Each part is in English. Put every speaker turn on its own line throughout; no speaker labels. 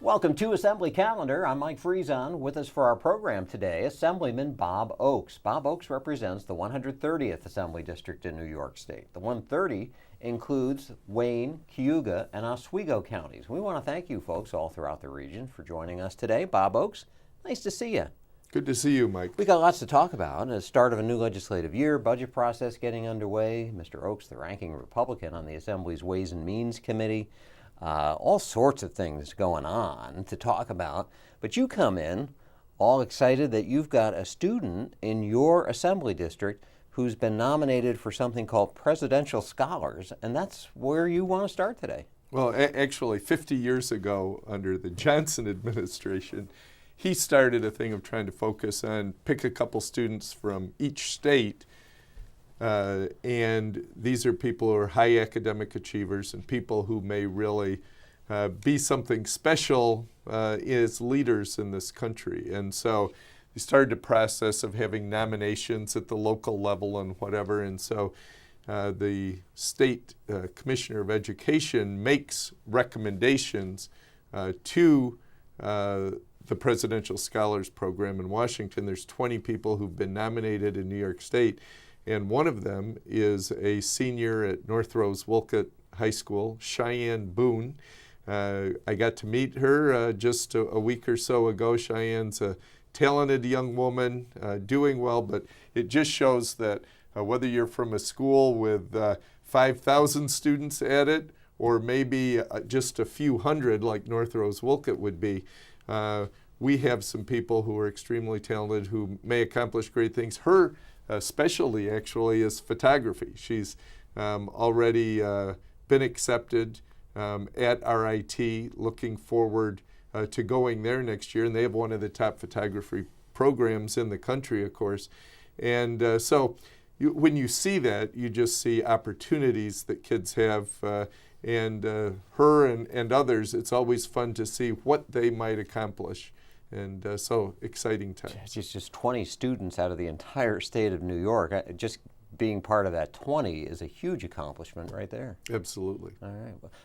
Welcome to Assembly Calendar. I'm Mike Friesen. With us for our program today, Assemblyman Bob Oaks. Bob Oaks represents the 130th Assembly District in New York State. The 130 includes Wayne, Cayuga, and Oswego counties. We want to thank you folks all throughout the region for joining us today. Bob Oaks, nice to see you.
Good to see you, Mike.
We got lots to talk about. The start of a new legislative year, budget process getting underway. Mr. Oaks, the ranking Republican on the Assembly's Ways and Means Committee. All sorts of things going on to talk about. But you come in all excited that you've got a student in your Assembly district who's been nominated for something called Presidential Scholars, and that's where you want to start today.
Well, actually, 50 years ago, under the Johnson administration, he started a thing of trying to focus on pick a couple students from each state. And these are people who are high academic achievers and people who may really be something special as leaders in this country. And so he started a process of having nominations at the local level and whatever. And so the state commissioner of education makes recommendations to the Presidential Scholars Program in Washington. There's 20 people who've been nominated in New York State. And one of them is a senior at North Rose-Wolcott High School, Cheyenne Boone. I got to meet her just a week or so ago. Cheyenne's a talented young woman, doing well, but it just shows that whether you're from a school with 5,000 students at it, or maybe just a few hundred like North Rose-Wolcott would be, we have some people who are extremely talented who may accomplish great things. Her specialty actually is photography. She's already been accepted at RIT, looking forward to going there next year, and they have one of the top photography programs in the country, of course. And so when you see that, you just see opportunities that kids have, and her and others, it's always fun to see what they might accomplish. And so exciting times.
It's just 20 students out of the entire state of New York. Just being part of that 20 is a huge accomplishment right there.
Absolutely.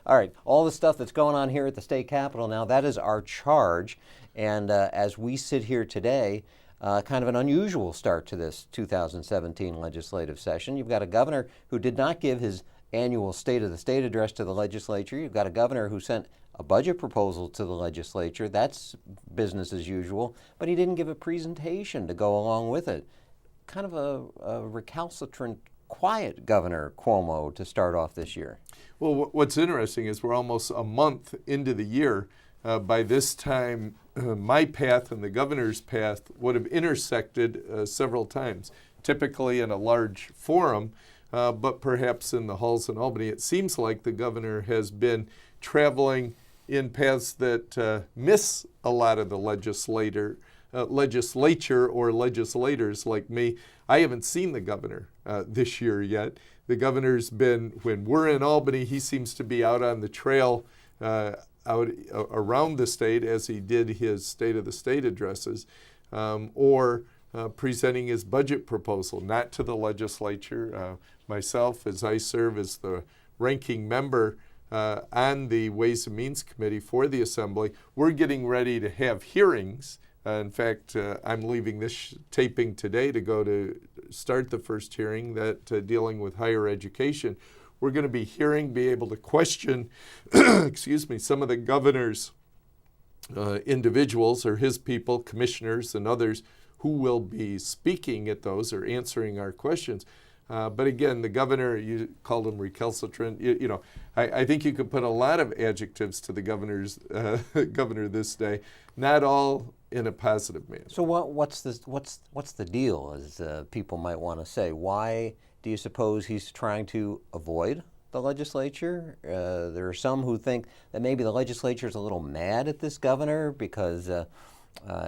All right. All the stuff that's going on here at the state capitol now, that is our charge. And as we sit here today, kind of an unusual start to this 2017 legislative session. You've got a governor who did not give his annual State of the State address to the legislature. You've got a governor who sent a budget proposal to the legislature. That's business as usual, but he didn't give a presentation to go along with it. Kind of a recalcitrant, quiet Governor Cuomo to start off this year.
Well, what's interesting is we're almost a month into the year. By this time, my path and the governor's path would have intersected several times, typically in a large forum, but perhaps in the halls in Albany. It seems like the governor has been traveling in paths that miss a lot of the legislature or legislators like me. I haven't seen the governor this year yet. The governor's been, when we're in Albany, he seems to be out on the trail out around the state as he did his State of the State addresses, or presenting his budget proposal, not to the legislature. Myself, as I serve as the ranking member on the Ways and Means Committee for the Assembly, we're getting ready to have hearings. In fact, I'm leaving this taping today to go to start the first hearing that dealing with higher education. We're going to be be able to question, some of the governor's individuals or his people, commissioners and others who will be speaking at those or answering our questions. But again, the governor, you called him recalcitrant. I think you could put a lot of adjectives to the governor this day, not all in a positive manner.
So what's the deal, as people might want to say? Why do you suppose he's trying to avoid the legislature? There are some who think that maybe the legislature is a little mad at this governor because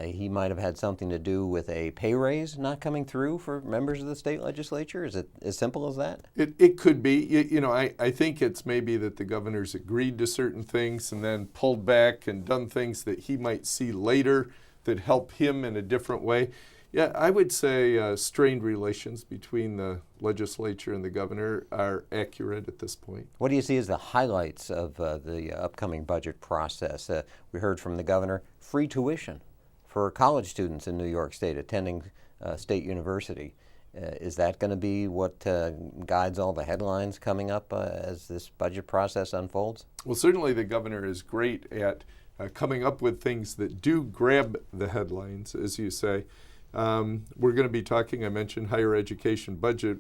he might have had something to do with a pay raise not coming through for members of the state legislature. Is it as simple as that?
It could be. I think it's maybe that the governor's agreed to certain things and then pulled back and done things that he might see later that help him in a different way. Yeah, I would say strained relations between the legislature and the governor are accurate at this point.
What do you see as the highlights of the upcoming budget process? We heard from the governor, free tuition for college students in New York State attending State University. Is that going to be what guides all the headlines coming up as this budget process unfolds?
Well, certainly the governor is great at coming up with things that do grab the headlines, as you say. We're going to be talking, I mentioned, higher education budget.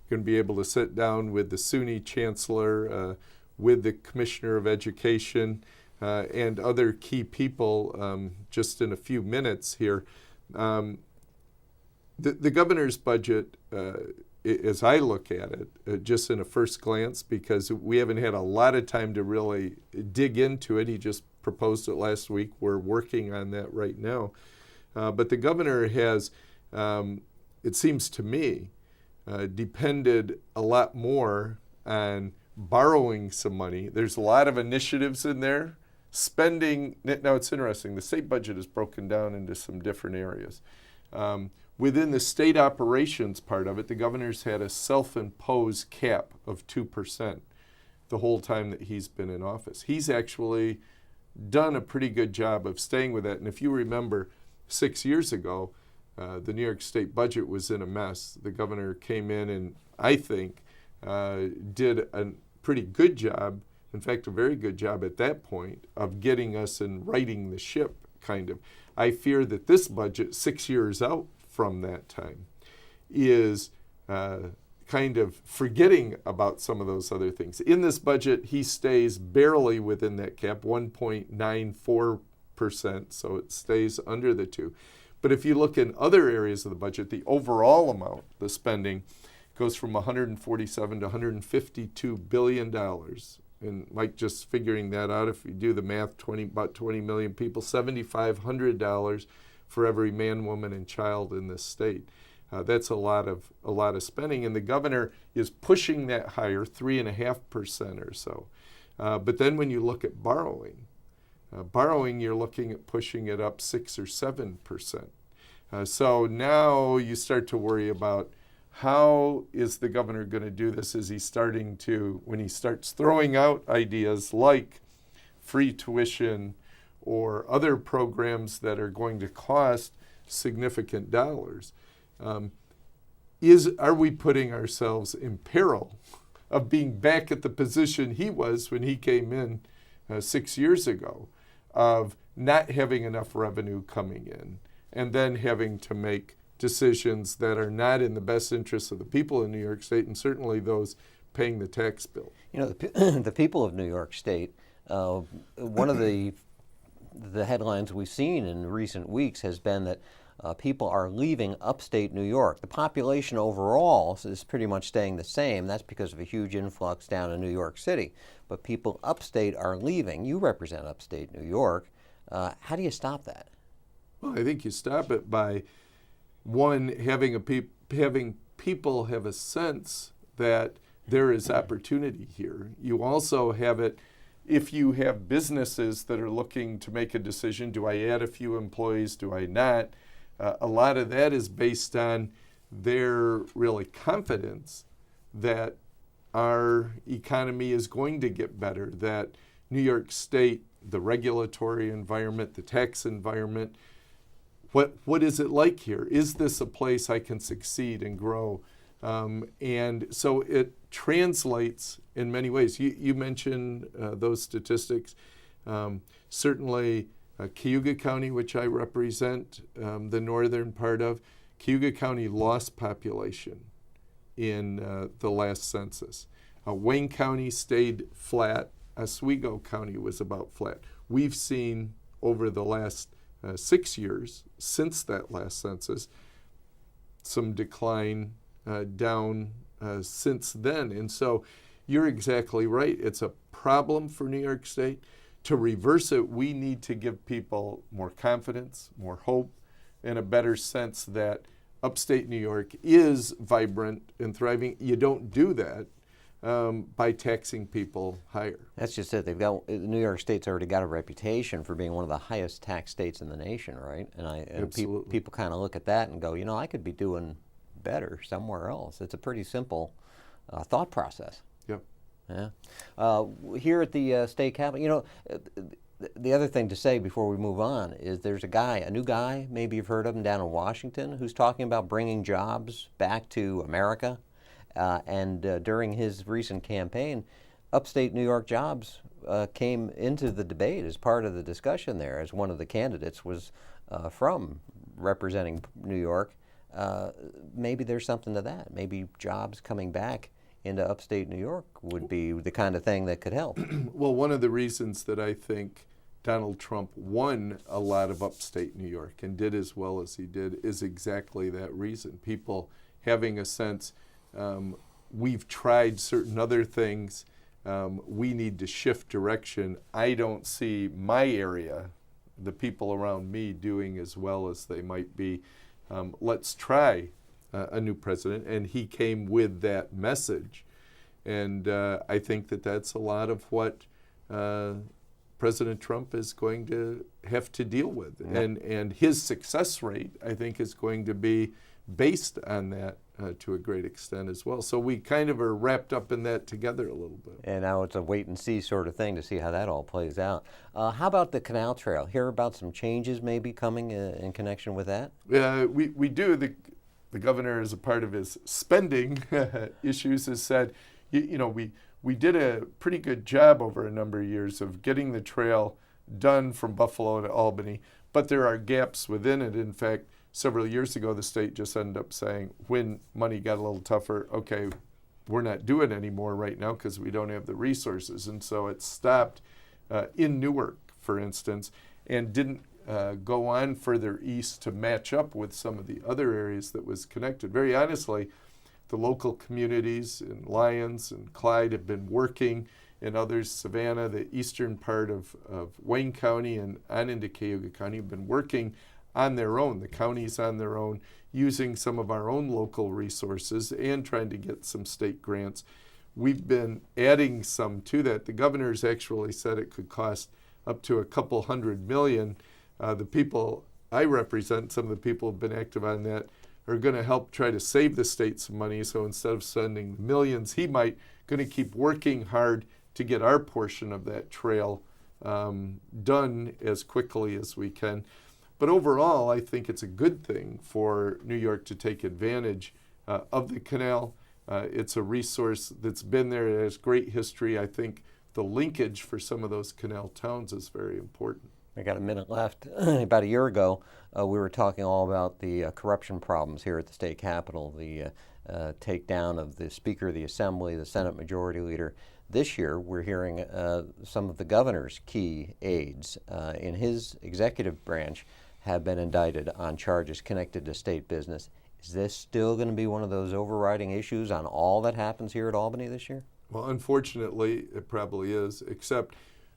Going to be able to sit down with the SUNY chancellor, with the commissioner of education, and other key people just in a few minutes here. The governor's budget, as I look at it, just in a first glance, because we haven't had a lot of time to really dig into it. He just proposed it last week. We're working on that right now. But the governor has, it seems to me, depended a lot more on borrowing some money. There's a lot of initiatives in there. Spending, now it's interesting, the state budget is broken down into some different areas. Within the state operations part of it, the governor's had a self-imposed cap of 2% the whole time that he's been in office. He's actually done a pretty good job of staying with that. And if you remember, 6 years ago, the New York State budget was in a mess. The governor came in and, I think, did a pretty good job, in fact, a very good job at that point, of getting us and righting the ship, kind of. I fear that this budget, 6 years out from that time, is kind of forgetting about some of those other things. In this budget, he stays barely within that cap, 1.94%, so it stays under the 2. But if you look in other areas of the budget, the overall amount, the spending, goes from 147 to $152 billion. And Mike, just figuring that out, if you do the math, about 20 million people, $7,500 for every man, woman, and child in this state. That's a lot of spending, and the governor is pushing that higher, 3.5% or so. But then when you look at borrowing, you're looking at pushing it up 6 or 7%. So now you start to worry about how is the governor going to do this? Is he starting to, when he starts throwing out ideas like free tuition or other programs that are going to cost significant dollars, are we putting ourselves in peril of being back at the position he was when he came in 6 years ago, of not having enough revenue coming in and then having to make decisions that are not in the best interest of the people in New York State and certainly those paying the tax bill?
You know, the people of New York State, one of the headlines we've seen in recent weeks has been that people are leaving upstate New York. The population overall is pretty much staying the same. That's because of a huge influx down in New York City. But people upstate are leaving. You represent upstate New York. How do you stop that?
Well, I think you stop it by, one, having people have a sense that there is opportunity here. You also have it, if you have businesses that are looking to make a decision, do I add a few employees, do I not? A lot of that is based on their really confidence that our economy is going to get better, that New York State, the regulatory environment, the tax environment, what is it like here? Is this a place I can succeed and grow? And so it translates in many ways. You mentioned those statistics. Certainly, Cayuga County, which I represent, the northern part of, Cayuga County lost population in the last census. Wayne County stayed flat. Oswego County was about flat. We've seen over the last 6 years, since that last census, some decline down since then. And so you're exactly right. It's a problem for New York State. To reverse it, we need to give people more confidence, more hope, and a better sense that upstate New York is vibrant and thriving. You don't do that by taxing people higher.
That's just it. New York State's already got a reputation for being one of the highest tax states in the nation, right? And people kind of look at that and go, I could be doing better somewhere else. It's a pretty simple thought process.
Yep.
Yeah. Here at the state capitol, the other thing to say before we move on is there's a new guy, maybe you've heard of him down in Washington, who's talking about bringing jobs back to America. And during his recent campaign, upstate New York jobs came into the debate as part of the discussion there, as one of the candidates was from representing New York. Maybe there's something to that. Maybe jobs coming back into upstate New York would be the kind of thing that could help.
Well, one of the reasons that I think Donald Trump won a lot of upstate New York and did as well as he did is exactly that reason. People having a sense, we've tried certain other things, we need to shift direction. I don't see my area, the people around me, doing as well as they might be. Let's try a new president, and he came with that message. And I think that that's a lot of what President Trump is going to have to deal with. Mm-hmm. And his success rate, I think, is going to be based on that to a great extent as well. So we kind of are wrapped up in that together a little bit.
And now it's a wait and see sort of thing to see how that all plays out. How about the Canal Trail? Hear about some changes maybe coming in connection with that?
We do. The governor, as a part of his spending issues, has said, we did a pretty good job over a number of years of getting the trail done from Buffalo to Albany, but there are gaps within it. In fact, several years ago, the state just ended up saying, when money got a little tougher, okay, we're not doing it anymore right now because we don't have the resources. And so it stopped in Newark, for instance, and didn't go on further east to match up with some of the other areas that was connected. Very honestly, the local communities in Lyons and Clyde have been working, and others, Savannah, the eastern part of Wayne County and on into Cayuga County, have been working on their own, the counties on their own, using some of our own local resources and trying to get some state grants. We've been adding some to that. The governor's actually said it could cost up to $200 million. The people I represent, some of the people who have been active on that, are going to help try to save the state some money. So instead of sending millions, he might going to keep working hard to get our portion of that trail done as quickly as we can. But overall, I think it's a good thing for New York to take advantage of the canal. It's a resource that's been there. It has great history. I think the linkage for some of those canal towns is very important.
I got a minute left. About a year ago, we were talking all about the corruption problems here at the state capitol, the takedown of the Speaker of the Assembly, the Senate Majority Leader. This year, we're hearing some of the governor's key aides in his executive branch have been indicted on charges connected to state business. Is this still going to be one of those overriding issues on all that happens here at Albany this year?
Well, unfortunately, it probably is, except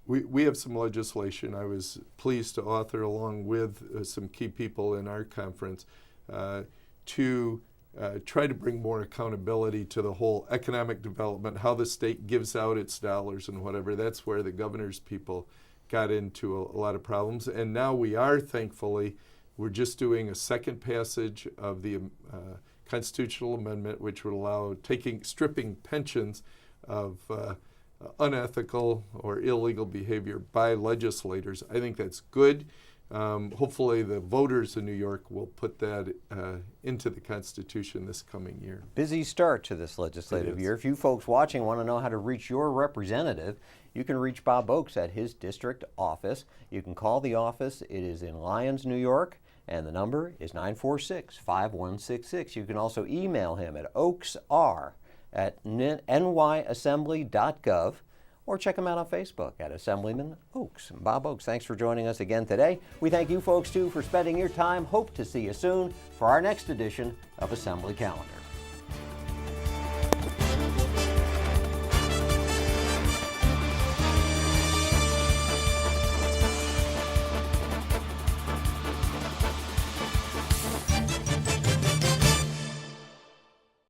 we have some legislation I was pleased to author along with some key people in our conference to try to bring more accountability to the whole economic development, how the state gives out its dollars and whatever. That's where the governor's people got into a lot of problems. And now we are, thankfully, we're just doing a second passage of the constitutional amendment, which would allow stripping pensions of unethical or illegal behavior by legislators. I think that's good. Hopefully the voters in New York will put that into the Constitution this coming year.
Busy start to this legislative year. If you folks watching want to know how to reach your representative, you can reach Bob Oaks at his district office. You can call the office. It is in Lyons, New York, and the number is 946-5166. You can also email him at oaksr@nyassembly.gov. or check him out on Facebook at Assemblyman Oaks. Bob Oaks, thanks for joining us again today. We thank you folks, too, for spending your time. Hope to see you soon for our next edition of Assembly Calendar.